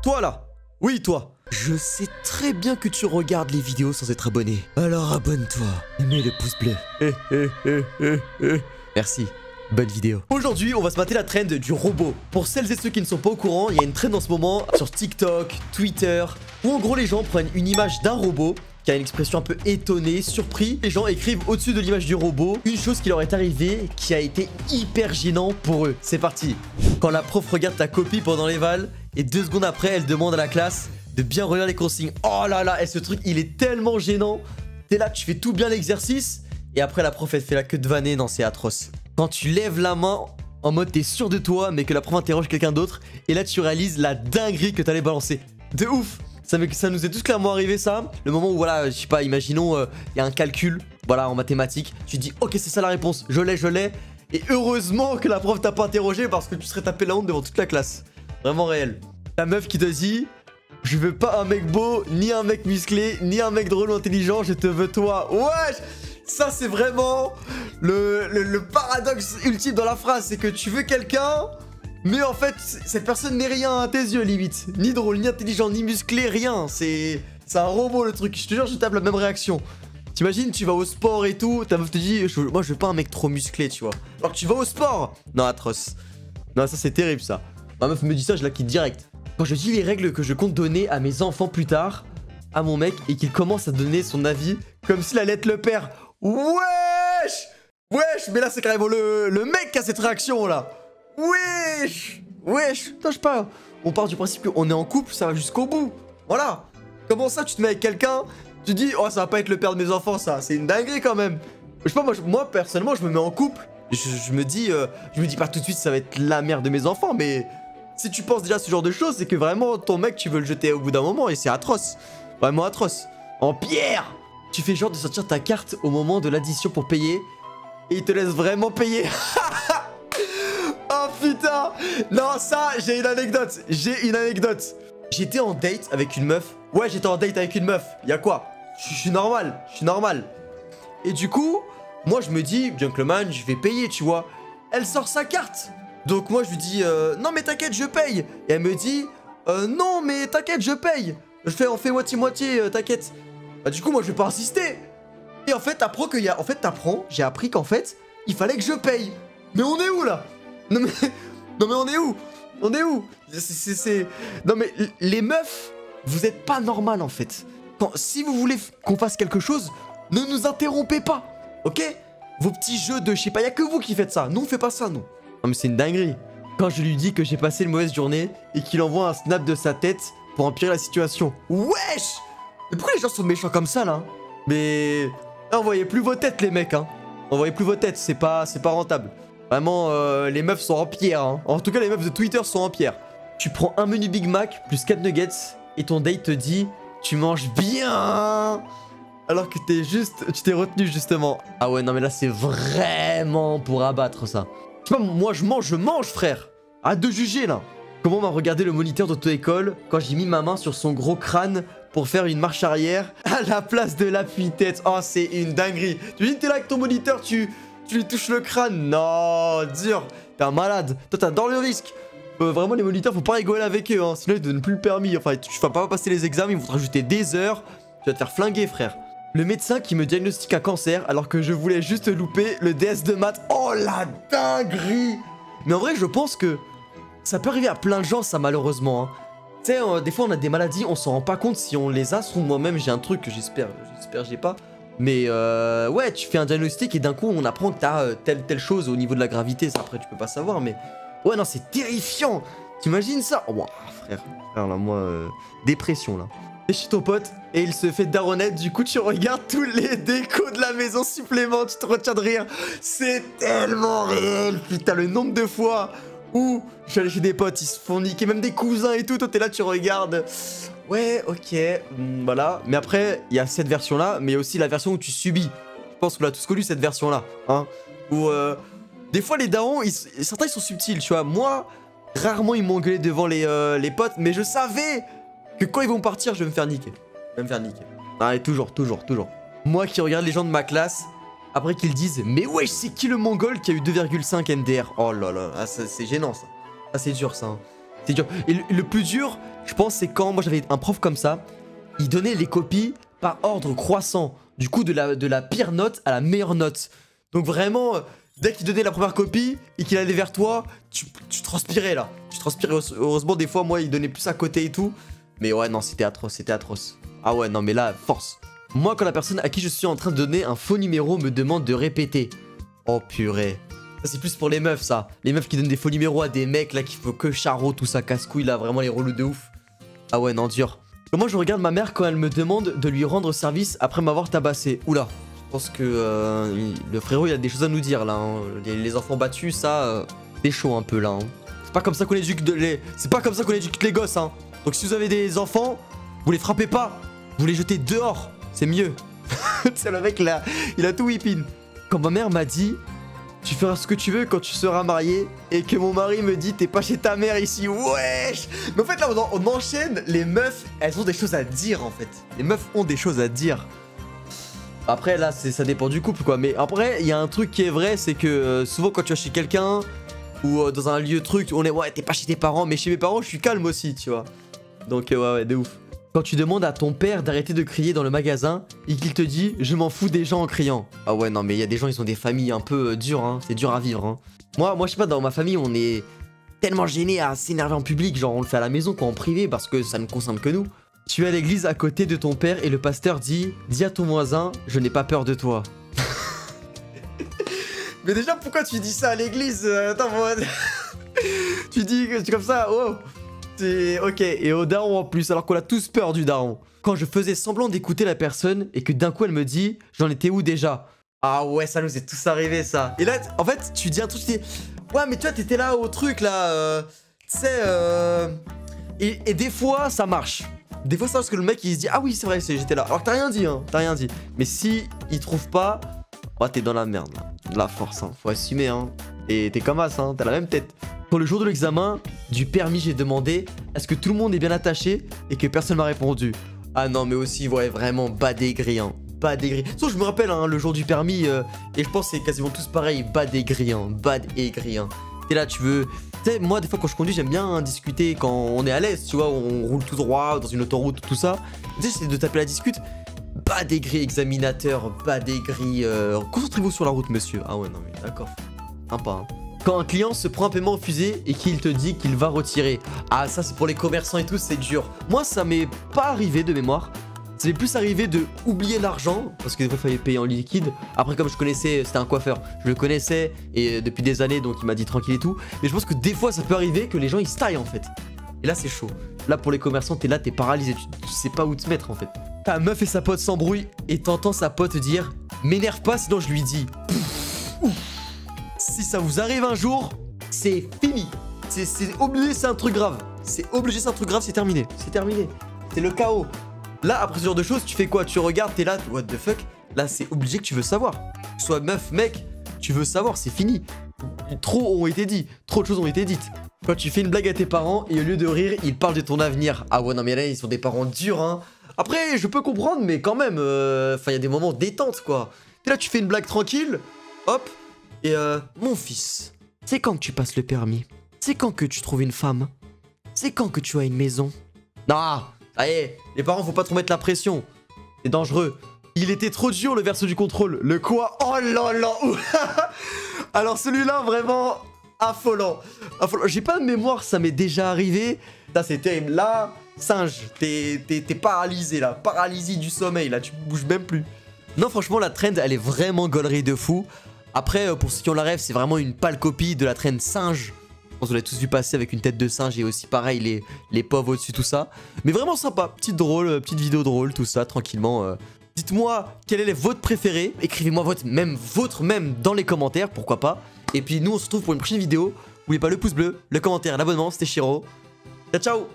Toi là. Oui, toi. Je sais très bien que tu regardes les vidéos sans être abonné. Alors abonne-toi et mets le pouce bleu. Merci. Bonne vidéo. Aujourd'hui, on va se mater la trend du robot. Pour celles et ceux qui ne sont pas au courant, il y a une trend en ce moment sur TikTok, Twitter, où en gros les gens prennent une image d'un robot qui a une expression un peu étonnée, surpris. Les gens écrivent au-dessus de l'image du robot une chose qui leur est arrivée qui a été hyper gênant pour eux. C'est parti. Quand la prof regarde ta copie pendant l'éval et 2 secondes après, elle demande à la classe de bien relire les consignes. Oh là là, et ce truc, il est tellement gênant. T'es là, tu fais tout bien l'exercice et après la prof, elle fait la queue de vanner. Non, c'est atroce. Quand tu lèves la main en mode t'es sûr de toi, mais que la prof interroge quelqu'un d'autre, et là tu réalises la dinguerie que t'allais balancer. De ouf. Ça nous est tous clairement arrivé ça. Le moment où voilà, je sais pas, imaginons il y a un calcul, voilà, en mathématiques. Tu te dis ok, c'est ça la réponse, je l'ai. Et heureusement que la prof t'a pas interrogé parce que tu serais tapé la honte devant toute la classe. Vraiment réel. La meuf qui te dit je veux pas un mec beau, ni un mec musclé, ni un mec drôle ou intelligent, je te veux toi. Wesh. Ça c'est vraiment le paradoxe ultime dans la phrase. C'est que tu veux quelqu'un, mais en fait cette personne n'est rien à tes yeux limite. Ni drôle, ni intelligent, ni musclé, rien. C'est un robot le truc. Je te jure, je tape la même réaction. T'imagines, tu vas au sport et tout, ta meuf te dit moi je veux pas un mec trop musclé, tu vois. Alors que tu vas au sport. Non, atroce. Non, ça c'est terrible ça. Ma meuf me dit ça, je la quitte direct. Quand je dis les règles que je compte donner à mes enfants plus tard, à mon mec, et qu'il commence à donner son avis comme s'il allait être le père. Wesh! Wesh! Mais là, c'est carrément le mec qui a cette réaction, là. Wesh! Wesh! Putain, je sais pas. On part du principe qu'on est en couple, ça va jusqu'au bout. Voilà. Comment ça, tu te mets avec quelqu'un, tu dis, oh, ça va pas être le père de mes enfants, ça. C'est une dinguerie, quand même. Je sais pas, moi personnellement, je me mets en couple. Je me dis pas tout de suite, ça va être la mère de mes enfants, mais si tu penses déjà ce genre de choses, c'est que vraiment, ton mec, tu veux le jeter au bout d'un moment, et c'est atroce. Vraiment atroce. En pierre! Tu fais genre de sortir ta carte au moment de l'addition pour payer et il te laisse vraiment payer. Oh putain. Non, ça, j'ai une anecdote. J'étais en date avec une meuf. Ouais, j'étais en date avec une meuf. Y'a quoi? Je suis normal. Et du coup, moi je me dis, gentleman, je vais payer, tu vois. Elle sort sa carte. Donc moi je lui dis, non mais t'inquiète, je paye. Et elle me dit, non mais t'inquiète, je paye. Je fais, on fait moitié-moitié, t'inquiète. Bah du coup moi je vais pas insister. Et en fait j'ai appris qu'en fait il fallait que je paye. Mais on est où là? Non mais on est où? Non mais les meufs, vous êtes pas normales en fait. Si vous voulez qu'on fasse quelque chose, ne nous interrompez pas. Ok? Vos petits jeux de je sais pas, y'a que vous qui faites ça. Nous on fait pas ça nous. Non mais c'est une dinguerie. Quand je lui dis que j'ai passé une mauvaise journée et qu'il envoie un snap de sa tête pour empirer la situation. Wesh! Mais pourquoi les gens sont méchants comme ça là? Mais envoyez plus vos têtes les mecs hein. Envoyez plus vos têtes, c'est pas rentable. Vraiment les meufs sont en pierre hein. En tout cas les meufs de Twitter sont en pierre. Tu prends un menu Big Mac plus 4 nuggets et ton date te dit tu manges bien. Alors que tu t'es retenu justement. Ah ouais non mais là c'est vraiment pour abattre ça. Je sais pas, moi je mange frère. Arrête de juger là. Comment m'a regardé le moniteur d'auto-école quand j'ai mis ma main sur son gros crâne pour faire une marche arrière à la place de l'appui-tête. Oh, c'est une dinguerie. Tu dis, t'es là avec ton moniteur, tu lui touches le crâne. Non, dur. T'es un malade. Toi, t'adores le risque. Vraiment, les moniteurs, faut pas rigoler avec eux. Hein. Sinon, ils te donnent plus le permis. Enfin, tu vas pas passer les examens, ils vont te rajouter des heures. Tu vas te faire flinguer, frère. Le médecin qui me diagnostique un cancer alors que je voulais juste louper le DS de maths. Oh, la dinguerie. Mais en vrai, je pense que ça peut arriver à plein de gens, ça, malheureusement. Hein. Tu sais, des fois, on a des maladies, on s'en rend pas compte si on les a. Moi-même, j'ai un truc que j'espère j'ai pas. Mais ouais, tu fais un diagnostic et d'un coup, on apprend que t'as telle chose au niveau de la gravité. Ça, après, tu peux pas savoir, mais... Ouais, non, c'est terrifiant. T'imagines ça? Oh, wow, frère, là, moi, dépression, là. T'es chez ton pote et il se fait daronette. Du coup, tu regardes tous les décos de la maison supplément. Tu te retiens de rire. C'est tellement réel. Putain, le nombre de fois où je suis allé chez des potes, ils se font niquer, même des cousins et tout. Toi, t'es là, tu regardes. Ouais, ok, voilà. Mais après, il y a cette version-là, mais il y a aussi la version où tu subis. Je pense qu'on l'a tous connu, cette version-là. Hein, où des fois, les darons, certains, ils sont subtils, tu vois. Moi, rarement, ils m'ont engueulé devant les potes, mais je savais que quand ils vont partir, je vais me faire niquer. Ah, et toujours. Moi qui regarde les gens de ma classe, après qu'ils disent, mais wesh, c'est qui le mongol qui a eu 2,5 MDR? Oh là là, ah, c'est gênant ça. Ah, c'est dur ça. Hein. C'est dur. Et le plus dur, je pense c'est quand moi j'avais un prof comme ça, il donnait les copies par ordre croissant. Du coup de la pire note à la meilleure note. Donc vraiment, dès qu'il donnait la première copie et qu'il allait vers toi, tu transpirais là. Tu transpirais. Heureusement des fois moi il donnait plus à côté et tout. Mais ouais non c'était atroce, c'était atroce. Ah ouais non mais là, force. Moi quand la personne à qui je suis en train de donner un faux numéro me demande de répéter. Oh purée. Ça c'est plus pour les meufs ça. Les meufs qui donnent des faux numéros à des mecs là qui faut que charreau, tout ça casse-couille là, vraiment les relous de ouf. Ah ouais non dur. Moi je regarde ma mère quand elle me demande de lui rendre service après m'avoir tabassé. Oula. Je pense que le frérot il a des choses à nous dire là. Hein. Les enfants battus ça, c'est chaud un peu là. Hein. C'est pas comme ça qu'on éduque c'est pas comme ça qu'on éduque les gosses hein. Donc si vous avez des enfants, vous les frappez pas. Vous les jetez dehors. C'est mieux. C'est le mec là, il a tout whipping. Quand ma mère m'a dit tu feras ce que tu veux quand tu seras marié et que mon mari me dit t'es pas chez ta mère ici, wesh. Mais en fait là on enchaîne, les meufs elles ont des choses à dire en fait. Les meufs ont des choses à dire. Après là ça dépend du couple quoi. Mais après il y a un truc qui est vrai, c'est que souvent quand tu vas chez quelqu'un ou dans un lieu truc, on est ouais t'es pas chez tes parents, mais chez mes parents je suis calme aussi tu vois. Donc ouais de ouf. Quand tu demandes à ton père d'arrêter de crier dans le magasin et qu'il te dit je m'en fous des gens en criant. Ah ouais non mais il y a des gens ils ont des familles un peu dures hein, c'est dur à vivre hein. Moi je sais pas, dans ma famille on est tellement gêné à s'énerver en public, genre on le fait à la maison quoi en privé parce que ça ne concerne que nous. Tu es à l'église à côté de ton père et le pasteur dit dis à ton voisin je n'ai pas peur de toi. Mais déjà pourquoi tu dis ça à l'église? Attends moi... Tu dis comme ça, oh. C'est ok, et au daron en plus, alors qu'on a tous peur du daron. Quand je faisais semblant d'écouter la personne et que d'un coup elle me dit j'en étais où déjà? Ah ouais, ça nous est tous arrivé ça. Et là, en fait, tu dis un truc, tu dis ouais, mais tu vois, t'étais là au truc là, tu sais, et des fois ça marche. Des fois ça parce que le mec il se dit ah oui, c'est vrai, j'étais là. Alors que t'as rien dit, hein, t'as rien dit. Mais si il trouve pas, oh, t'es dans la merde là. De la force, hein, faut assumer, hein. Et t'es comme As, hein, t'as la même tête. Pour le jour de l'examen du permis, j'ai demandé est-ce que tout le monde est bien attaché et que personne m'a répondu. Ah non, mais aussi, ouais, vraiment, bas des grilles, hein. Bas des grilles. Sauf je me rappelle, hein, le jour du permis, et je pense que c'est quasiment tous pareil, bas des grilles, hein. Bad et grilles, hein. T'es là, tu veux... Tu sais, moi, des fois, quand je conduis, j'aime bien hein, discuter quand on est à l'aise, tu vois, on roule tout droit dans une autoroute, tout ça. Tu sais, j'essaie de taper la discute. Bas des grilles, examinateur, bas des grilles. Concentrez-vous sur la route, monsieur. Ah ouais, non, mais d'accord. Sympa, hein. Quand un client se prend un paiement refusé et qu'il te dit qu'il va retirer. Ah ça c'est pour les commerçants et tout, c'est dur. Moi ça m'est pas arrivé de mémoire. Ça m'est plus arrivé de oublier l'argent, parce que des fois il fallait payer en liquide. Après comme je connaissais, c'était un coiffeur, je le connaissais et depuis des années donc il m'a dit tranquille et tout. Mais je pense que des fois ça peut arriver que les gens ils se taillent en fait. Et là c'est chaud. Là pour les commerçants t'es là, t'es paralysé, tu sais pas où te mettre en fait. Ta meuf et sa pote s'embrouillent et t'entends sa pote dire m'énerve pas sinon je lui dis. Si ça vous arrive un jour, c'est fini. C'est obligé, c'est un truc grave. C'est obligé, c'est un truc grave, c'est terminé. C'est terminé. C'est le chaos. Là, après ce genre de choses, tu fais quoi? Tu regardes, t'es là, what the fuck? Là, c'est obligé que tu veux savoir. Soit meuf, mec, tu veux savoir, c'est fini. Trop ont été dit. Trop de choses ont été dites. Quand tu fais une blague à tes parents et au lieu de rire, ils parlent de ton avenir. Ah ouais, non mais là, ils sont des parents durs, hein. Après, je peux comprendre, mais quand même, enfin, il y a des moments détente, quoi. T'es là, tu fais une blague tranquille, hop. Et mon fils, c'est quand que tu passes le permis? C'est quand que tu trouves une femme? C'est quand que tu as une maison? Non, ça y est, les parents faut pas trop mettre la pression. C'est dangereux. Il était trop dur le verso du contrôle. Le quoi? Oh là là. Alors celui-là vraiment affolant. Affolant. J'ai pas de mémoire, ça m'est déjà arrivé. Ça c'est terrible. Là, singe, t'es paralysé là. Paralysie du sommeil là, tu bouges même plus. Non franchement la trend elle est vraiment gaulerie de fou. Après, pour ceux qui ont la rêve, c'est vraiment une pâle copie de la trend singe. Je pense qu'on l'a tous vu passer avec une tête de singe et aussi pareil les pauvres au-dessus, tout ça. Mais vraiment sympa, petite vidéo drôle, tout ça, tranquillement. Dites-moi quel est votre préféré. Écrivez-moi votre même dans les commentaires, pourquoi pas. Et puis nous, on se retrouve pour une prochaine vidéo. N'oubliez pas le pouce bleu, le commentaire, l'abonnement, c'était Shiro. Ciao, ciao!